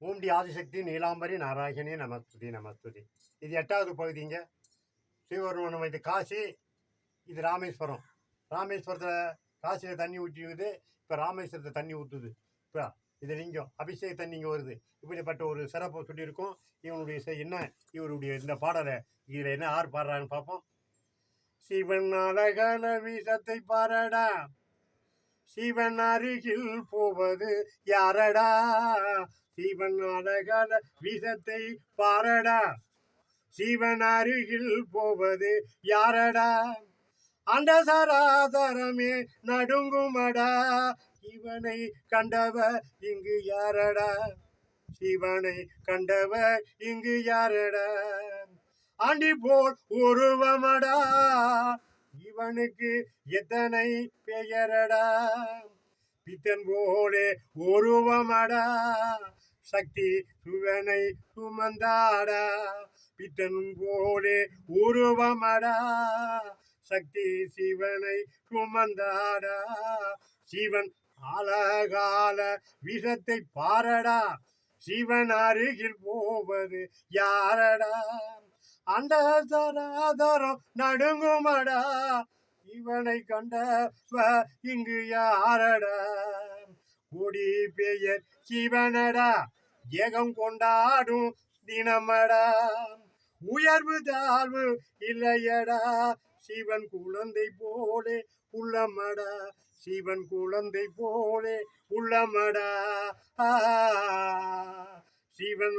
ஓம் D Adishakti Neelambari Narayani நமஸ்துதி நமஸ்துதி. இது 8வது பகுதிங்க. ஸ்ரீவர்மனம். இது காசி, இது ராமேஸ்வரம். ராமேஸ்வரத்தில் காசியில் தண்ணி ஊற்றிக்குது. இப்போ ராமேஸ்வரத்தில் தண்ணி ஊற்றுது. இப்போ இது லிங்கம் அபிஷேக தண்ணி இங்கே வருது. இப்படிப்பட்ட ஒரு சிறப்பு சொல்லியிருக்கோம். இவனுடைய என்ன இவருடைய இந்த பாடலை இதில் என்ன யார் பாடுறான்னு பார்ப்போம். சிவன் அழகான வீசத்தை பாரடா, சிவன் அருகில் போவது யாரடா, சிவன் அழகான வீசத்தை பாரடா, சிவன் அருகில் போவது யாரடா, அந்த சராசரமே நடுங்குமடா, இவனை கண்டவ இங்கு யாரடா, சிவனை கண்டவ இங்கு யாரடா, ஆண்டி போல் உருவமடா, இவனுக்கு எத்தனை பெயரடா, பித்தன் போலே உருவமடா, சக்தி சிவனை சுமந்தாடா, பித்தன் போலே உருவமடா, சக்தி சிவனை சுமந்தாடா, சிவன் அழகால விஷத்தை பாரடா, சிவன் அருகில் போவது யாரடா, அந்த சராதரம் நடுங்குமடா, இவனை கண்டவ இங்கு யாரடா, கொடி பெயர் சிவனடா, ஏகம் கொண்டாடும் தினமடா, உயர்வு தாழ்வு இல்லையடா, சிவன் குழந்தை போலே உள்ளமடா, சிவன் குழந்தை போலே உள்ளமடா, சிவன்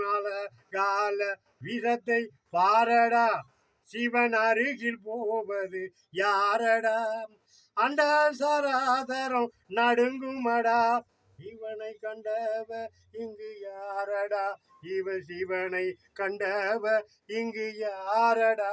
கால விஷத்தை பாரடா, சிவன் அருகில் போவது யாரடா, அந்த சராதரம் நடுங்குமடா, இவனை கண்டவ இங்கு யாரடா, இவ சிவனை கண்டவ இங்கு யாரடா.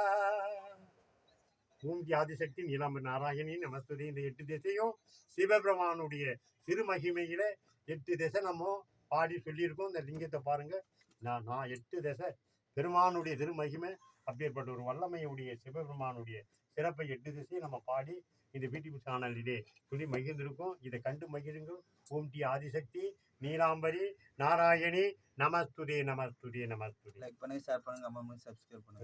ஓம் டி ஆதிசக்தி நீலாம்பரி நாராயணி நமஸ்துதி. இந்த 8 திசையும் சிவபெருமானுடைய திருமகிமையில 8 திசை நம்ம பாடி சொல்லியிருக்கோம். இந்த லிங்கத்தை பாருங்க. நான் 8 திசை பெருமானுடைய திருமகிமை, அப்பேற்பட்ட ஒரு வல்லமையுடைய சிவபெருமானுடைய சிறப்பை 8 திசையும் நம்ம பாடி இந்த யூடியூப் சேனலிலே சொல்லி மகிழ்ந்திருக்கோம். இதை கண்டு மகிழுங்கள். ஓம் டி ஆதிசக்தி நீலாம்பரி நாராயணி நமஸ்துதி நமஸ்துதி நமஸ்துதி. லைக் பண்ணுங்க, ஷேர் பண்ணுங்க, கமெண்ட் பண்ணுங்க, சப்ஸ்கிரைப் பண்ணுங்க.